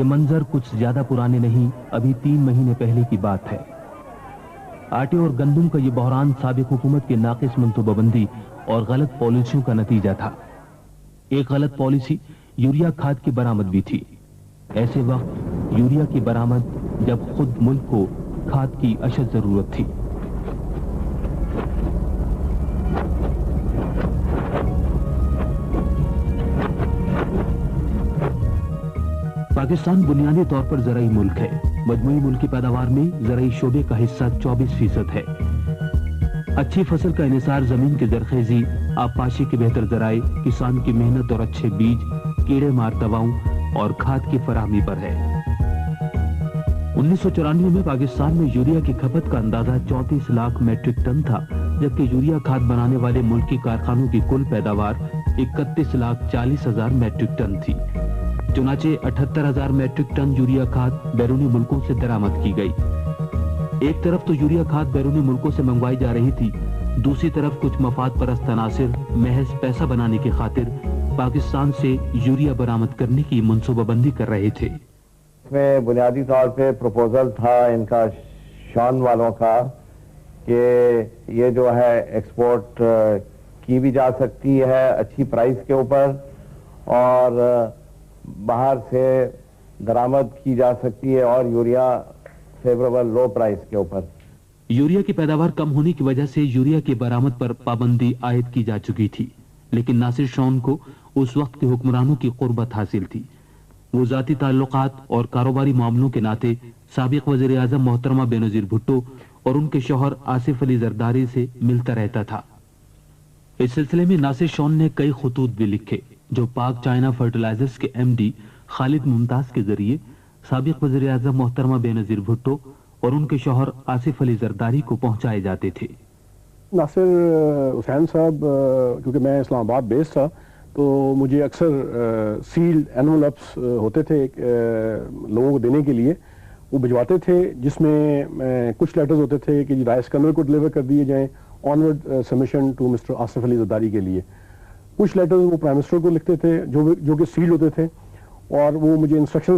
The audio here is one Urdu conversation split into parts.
یہ منظر کچھ زیادہ پرانے نہیں، ابھی 3 مہینے پہلے کی بات ہے۔ آٹے اور گندم کا یہ بحران سابق حکومت کے ناقص منصوبہ بندی اور غلط پالیسیوں کا نتیجہ تھا۔ ایک غلط پالیسی یوریا کھاد کی برآمد بھی تھی، ایسے وقت یوریا کی برآمد جب خود ملک کو کھاد کی اشد ضرورت تھی۔ پاکستان بنیادی طور پر زرعی ملک ہے۔ مجموعی ملکی پیداوار میں زرعی شعبے کا حصہ 24% ہے۔ اچھی فصل کا انحصار زمین کی زرخیزی، آبپاشی کے بہتر ذرائع، کسان کی محنت اور اچھے بیج، کیڑے مار دواؤں اور کھاد کی فراہمی پر ہے۔ 1994 میں پاکستان میں یوریا کی کھپت کا اندازہ 34 لاکھ میٹرک ٹن تھا، جبکہ یوریا کھاد بنانے والے ملکی کارخانوں کی کل پیداوار 31,40,000 میٹرک ٹن تھی۔ چنانچہ 78,000 میٹرک ٹن یوریا کھاد بیرونی ملکوں سے درآمد کی گئی۔ ایک طرف تو یوریا کھاد بیرونی ملکوں سے منگوائی جا رہی تھی، دوسری طرف کچھ مفاد پرست عناصر محض پیسہ بنانے کی خاطر پاکستان سے یوریا برآمد کرنے کی منصوبہ بندی کر رہے تھے۔ اس میں بنیادی طور پہ پروپوزل تھا ان کا شان والوں کا کہ یہ جو ہے ایکسپورٹ کی بھی جا سکتی ہے اچھی پرائز کے اوپر، اور باہر سے درآمد کی جا سکتی ہے اور یوریا فیوریبل لو پرائز کے اوپر۔ یوریا کی پیداوار کم ہونے کی وجہ سے یوریا کی برآمد پر پابندی عائد کی جا چکی تھی، لیکن ناصر شون کو اس وقت کے حکمرانوں کی قربت حاصل تھی۔ وہ ذاتی تعلقات اور کاروباری معاملوں کے ناطے سابق وزیر اعظم محترمہ بینظیر بھٹو اور ان کے شوہر آصف علی زرداری سے ملتا رہتا تھا۔ اس سلسلے میں ناصر شون نے کئی خطوط بھی لکھے جو پاک چائنا فرٹیلائزرز کے MD خالد ممتاز کے ذریعے سابق وزیر اعظم محترمہ بینظیر بھٹو اور ان کے شوہر آصف علی زرداری کو پہنچائے جاتے تھے۔ ناصر حسین صاحب، کیونکہ میں اسلام آباد بیس تھا تو مجھے اکثر سیلڈ اینولپس ہوتے تھے لوگوں کو دینے کے لیے، وہ بھجواتے تھے، جس میں کچھ لیٹرز ہوتے تھے کہ رائس کنول کو ڈلیور کر دیے جائیں honoured submission to Mr Asif Ali Zardari کے لیے۔ کچھ لیٹرز وہ پرائم منسٹر کو لکھتے تھے جو کہ سیلڈ ہوتے تھے، اور وہ مجھے انسٹرکشن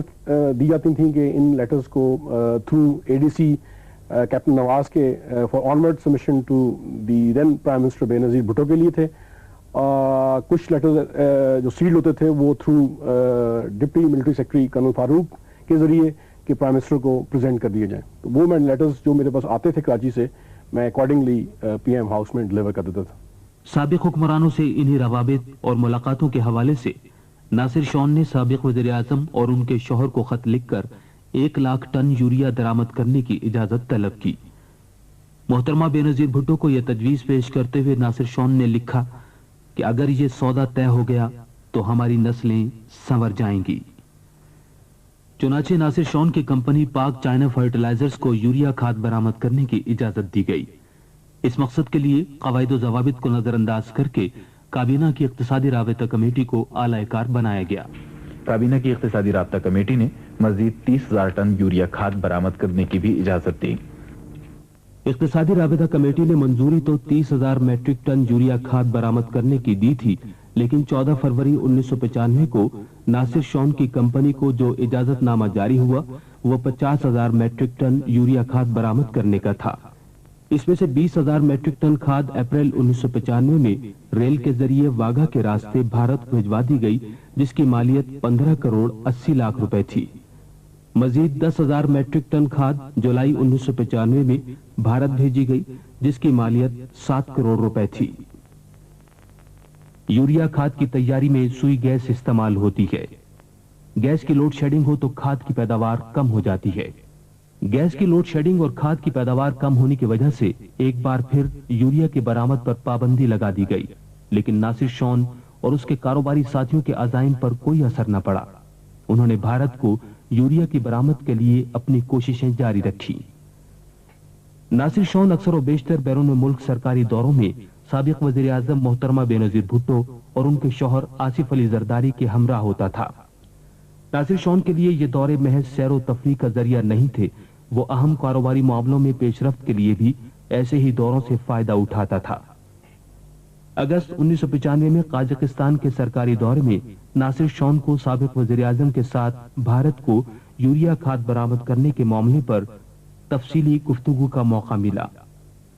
دی جاتی تھیں کہ ان لیٹرز کو تھرو ADC کیپٹن نواز کے for onward submission to the then prime minister Benazir Bhutto کے لیے تھے۔ کچھ لیٹرز جو سیلڈ ہوتے تھے وہ through deputy military secretary colonel Farooq کے ذریعے کہ پرائم منسٹر کو پریزنٹ کر دیے جائیں، تو وہ میں لیٹرز جو میرے پاس آتے تھے کراچی سے میں اکارڈنگلی PM ہاؤس میں ڈلیور کر دیتا تھا۔ سابق حکمرانوں سے انہی روابط اور ملاقاتوں کے حوالے سے ناصر شون نے سابق وزیر اعظم اور ان کے شوہر کو خط لکھ کر 1 لاکھ ٹن یوریا درآمد کرنے کی اجازت طلب کی۔ محترمہ بینظیر بھٹو کو یہ تجویز پیش کرتے ہوئے ناصر شون نے لکھا کہ اگر یہ سودا طے ہو گیا تو ہماری نسلیں سنور جائیں گی۔ چنانچہ ناصر شون کی کمپنی پاک چائنا فرٹیلائزرز کو یوریا کھاد برآمد کرنے کی اجازت دی گئی۔ اس مقصد کے لیے قواعد و ضوابط کو نظر انداز کر کے کابینہ کی اقتصادی رابطہ کمیٹی کو اعلی کار بنایا گیا۔ کابینہ کی اقتصادی رابطہ کمیٹی نے مزید 30,000 ٹن یوریا کھاد برآمد کرنے کی بھی اجازت دی۔ اقتصادی رابطہ کمیٹی نے منظوری تو 30,000 میٹرک ٹن یوریا کھاد برآمد کرنے کی دی تھی، لیکن 14 فروری 1995 کو ناصر شون کی کمپنی کو جو اجازت نامہ جاری ہوا وہ 50,000 میٹرک ٹن یوریا کھاد برآمد کرنے کا تھا۔ اس میں سے 20,000 میٹرک ٹن کھاد اپریل 1995 میں ریل کے ذریعے واگا کے راستے بھارت بھجوا دی گئی، جس کی مالیت 15 کروڑ 80 لاکھ روپے تھی۔ مزید 10,000 میٹرک ٹن کھاد جولائی 1995 میں بھارت بھیجی گئی، جس کی مالیت 7 کروڑ روپے تھی۔ یوریا کھاد کی تیاری میں سوئی گیس استعمال ہوتی ہے۔ گیس کی لوڈ شیڈنگ ہو تو کھاد کی پیداوار کم ہو جاتی ہے۔ گیس کی لوڈ شیڈنگ اور کھاد کی پیداوار کم ہونے کی وجہ سے ایک بار پھر یوریا کی برآمد پر پابندی لگا دی گئی، لیکن ناصر شون اور اس کے کاروباری ساتھیوں کے عزائم پر کوئی اثر نہ پڑا۔ انہوں نے بھارت کو یوریا کی برآمد کے لیے اپنی کوششیں جاری رکھی۔ ناصر شون اکثر و بیشتر بیرون ملک سرکاری دوروں میں سابق وزیر اعظم محترمہ بینظیر بھٹو اور ان کے شوہر آصف علی زرداری کے ہمراہ ہوتا تھا۔ ناصر شون کے لیے یہ دورے محض سیر و تفریح کا ذریعہ نہیں تھے، وہ اہم کاروباری معاملوں میں پیش رفت کے لیے بھی ایسے ہی دوروں سے فائدہ اٹھاتا تھا۔ اگست 1995 میں قازقستان کے سرکاری دورے میں ناصر شون کو سابق وزیر اعظم کے ساتھ بھارت کو یوریا کھاد برآمد کرنے کے معاملے پر تفصیلی گفتگو کا موقع ملا۔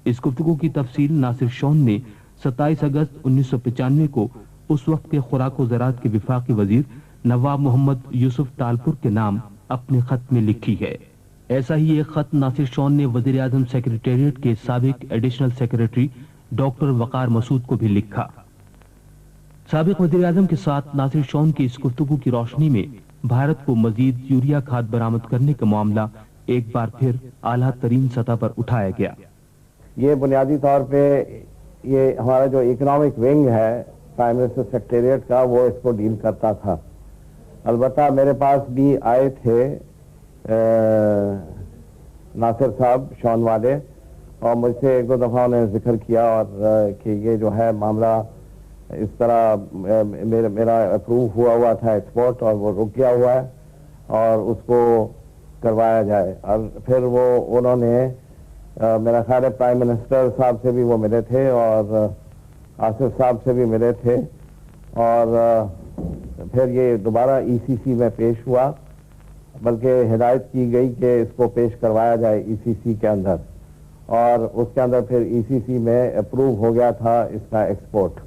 اس گفتگو کی تفصیل ناصر شون نے 27 اگست 1995 کو اس وقت کے خوراک و زراعت کے وفاقی وزیر نواب محمد یوسف تالپور کے نام اپنے خط میں لکھی ہے۔ ایسا ہی ایک خط ناصر شون نے وزیر اعظم سیکریٹریٹ کے سابق ایڈیشنل سیکریٹری ڈاکٹر وقار مسعود کو بھی لکھا۔ سابق وزیر اعظم کے ساتھ ناصر شون کی اس گفتگو کی روشنی میں بھارت کو مزید یوریا کھاد برآمد کرنے کا معاملہ ایک بار پھر اعلیٰ ترین سطح پر اٹھایا گیا۔ یہ بنیادی طور پہ یہ ہمارا جو اکنامک ونگ ہے پرائم منسٹر سیکریٹریٹ کا، وہ اس کو ڈیل کرتا تھا۔ البتہ میرے پاس بھی آئے تھے ناصر صاحب شون والے، اور مجھ سے ایک دو دفعہ انہوں نے ذکر کیا اور کہ یہ جو ہے معاملہ اس طرح میرا اپروو ہوا تھا ایکسپورٹ، اور وہ رک گیا ہوا ہے اور اس کو کروایا جائے۔ اور پھر وہ انہوں نے میرا خیال ہے پرائم منسٹر صاحب سے بھی وہ ملے تھے اور آصف صاحب سے بھی ملے تھے، اور پھر یہ دوبارہ ای سی سی میں پیش ہوا، بلکہ ہدایت کی گئی کہ اس کو پیش کروایا جائے ای سی سی کے اندر، اور اس کے اندر پھر ای سی سی میں اپروو ہو گیا تھا اس کا ایکسپورٹ۔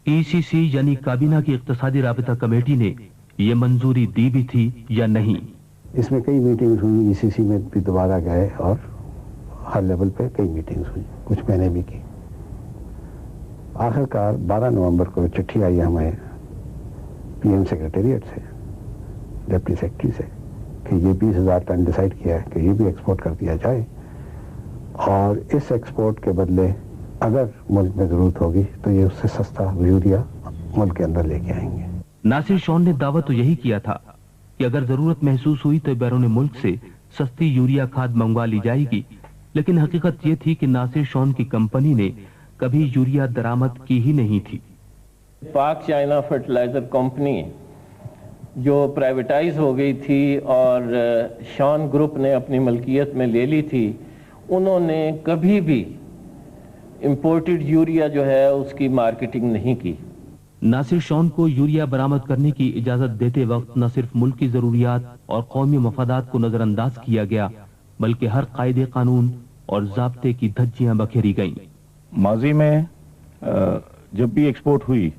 ای سی سی یعنی کابینہ کی اقتصادی رابطہ کمیٹی نے یہ منظوری دی بھی تھی یا نہیں؟ اس میں کئی میٹنگز ہوئی، ای سی سی میں بھی دوبارہ گئے اور ہر لیول پہ کئی میٹنگز ہوئی، کچھ میں نے بھی کی۔ آخر کار 12 نومبر کو چٹھی آئی ہمیں پی ایم سیکریٹریٹ سے، ڈپٹی سیکرٹری سے، کہ یہ 20,000 ٹن ڈیسائیڈ کیا ہے کہ یہ بھی ایکسپورٹ کر دیا جائے، اور اس ایکسپورٹ کے بدلے اگر ملک میں ضرورت ہوگی تو یہ اس سے سستا یوریا ملک کے اندر لے کے آئیں گے۔ ناصر شون نے دعویٰ تو یہی کیا تھا کہ اگر ضرورت محسوس ہوئی تو بیرون ملک سے سستی یوریا کھاد منگوا لی جائے گی، لیکن حقیقت یہ تھی کہ ناصر شون کی کمپنی نے کبھی یوریا درآمد کی ہی نہیں تھی۔ پاک چائنا فرٹیلائزر کمپنی جو پرائیویٹائز ہو گئی تھی اور شون گروپ نے اپنی ملکیت میں لے لی تھی، انہوں نے کبھی بھی امپورٹڈ یوریا جو ہے اس کی مارکیٹنگ نہیں کی۔ ناصر شون کو یوریا برآمد کرنے کی اجازت دیتے وقت نہ صرف ملکی ضروریات اور قومی مفادات کو نظر انداز کیا گیا، بلکہ ہر قاعدے قانون اور ضابطے کی دھجیاں بکھیری گئیں۔ ماضی میں جب بھی ایکسپورٹ ہوئی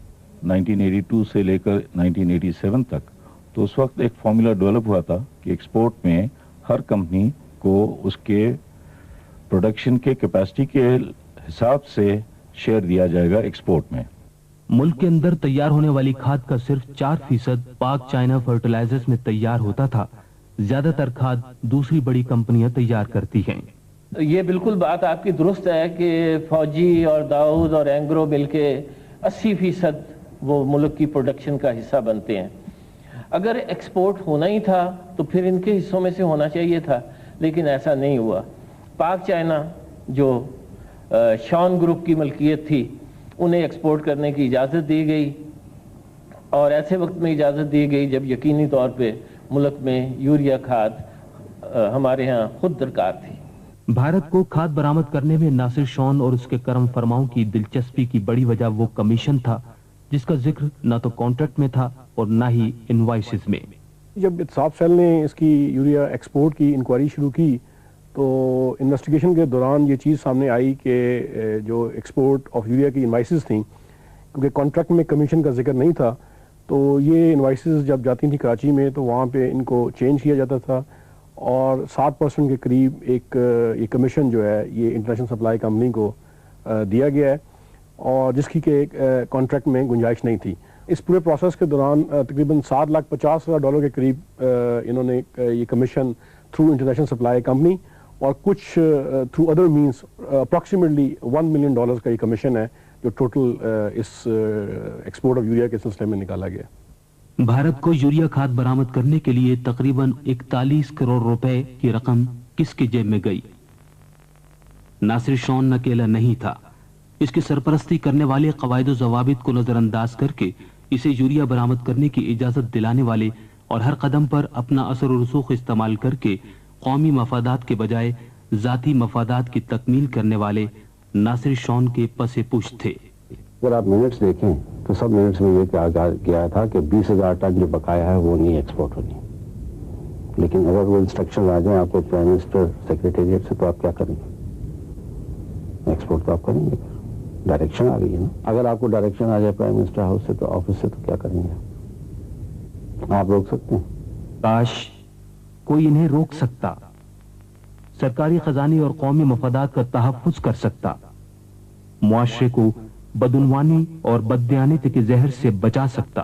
1982 سے لے کر 1987 تک، تو اس وقت ایک فارمولا ڈیولپ ہوا تھا کہ ایکسپورٹ میں ہر کمپنی کو اس کے پروڈکشن کے کیپیسٹی کے حساب سے شیئر دیا جائے گا ایکسپورٹ میں۔ ملک کے اندر تیار ہونے والی کھاد کا صرف 4% پاک چائنا فرٹیلائزرز میں تیار ہوتا تھا، زیادہ تر کھاد دوسری بڑی کمپنیاں تیار کرتی ہیں۔ یہ بالکل بات آپ کی درست ہے کہ فوجی اور داؤد اور اینگرو مل کے 80% وہ ملک کی پروڈکشن کا حصہ بنتے ہیں۔ اگر ایکسپورٹ ہونا ہی تھا تو پھر ان کے حصوں میں سے ہونا چاہیے تھا، لیکن ایسا نہیں ہوا۔ پاک چائنا جو شون گروپ کی ملکیت تھی، انہیں ایکسپورٹ کرنے کی اجازت دی گئی، اور ایسے وقت میں اجازت دی گئی جب یقینی طور پہ ملک میں یوریا کھاد ہمارے ہاں خود درکار تھی۔ بھارت کو کھاد برآمد کرنے میں ناصر شون اور اس کے کرم فرماؤں کی دلچسپی کی بڑی وجہ وہ کمیشن تھا جس کا ذکر نہ تو کانٹریکٹ میں تھا اور نہ ہی انوائسز میں۔ جب احتساب سیل نے اس کی یوریا ایکسپورٹ کی انکوائری شروع کی تو انویسٹیگیشن کے دوران یہ چیز سامنے آئی کہ جو ایکسپورٹ آف یوریا کی انوائسز تھیں، کیونکہ کانٹریکٹ میں کمیشن کا ذکر نہیں تھا، تو یہ انوائسز جب جاتی تھیں کراچی میں تو وہاں پہ ان کو چینج کیا جاتا تھا، اور 7% کے قریب ایک یہ کمیشن جو ہے یہ انٹرنیشنل سپلائی کمپنی کو دیا گیا ہے، اور جس کی کہ کانٹریکٹ میں گنجائش نہیں تھی۔ اس پورے پروسیس کے دوران تقریباً $7,50,000 کے قریب انہوں نے یہ commission through international supply company اور کچھ through other means approximately $1 million کا یہ کمیشن ہے جو ٹوٹل اس ایکسپورٹ آف یوریا کے سلسلے میں نکالا گیا۔ بھارت کو یوریا کھاد برآمد کرنے کے لیے تقریباً 41 کروڑ روپے کی رقم کس کی جیب میں گئی؟ ناصر شون اکیلا نہیں تھا۔ اس کی سرپرستی کرنے والے قواعد و ضوابط کو نظر انداز کر کے اسے یوریا برآمد کرنے کی اجازت دلانے والے اور ہر قدم پر اپنا اثر و رسوخ استعمال کر کے قومی مفادات کے بجائے ذاتی مفادات کی تکمیل کرنے والے ناصر شون کے پس پشت تھے۔ اگر آپ منٹس دیکھیں تو سب منٹس میں یہ کہا گیا تھا کہ 20,000 ٹن جو بقایا ہے وہ نہیں ایکسپورٹ ہونی. لیکن اگر وہ انسٹرکشن آ جائیں آپ کو پرائم منسٹر سیکریٹریٹ سے تو آپ کیا کریں گے؟ ایکسپورٹ تو آپ کریں گے. ڈائریکشن آ گئی ہے نا. اگر آپ کو ڈائریکشن آ جائے پرائم منسٹر ہاؤس سے تو آفس سے تو کیا کریں گے؟ آپ روک سکتے ہیں؟ کاش کوئی انہیں روک سکتا، سرکاری خزانے اور قومی مفادات کا تحفظ کر سکتا، معاشرے کو بدعنوانی اور بددیانتی کے زہر سے بچا سکتا.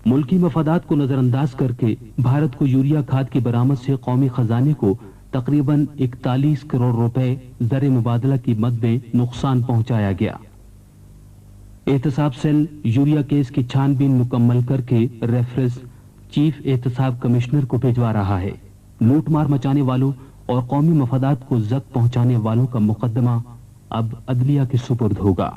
ملکی مفادات کو نظر انداز کر کے بھارت کو یوریا کھاد کی برآمد سے قومی خزانے کو تقریباً 41 کروڑ روپے زر مبادلہ کی مد میں نقصان پہنچایا گیا. احتساب سیل یوریا کیس کی چھان بین مکمل کر کے ریفرنس چیف احتساب کمشنر کو بھجوا رہا ہے. لوٹ مار مچانے والوں اور قومی مفادات کو زد پہنچانے والوں کا مقدمہ اب عدلیہ کے سپرد ہوگا.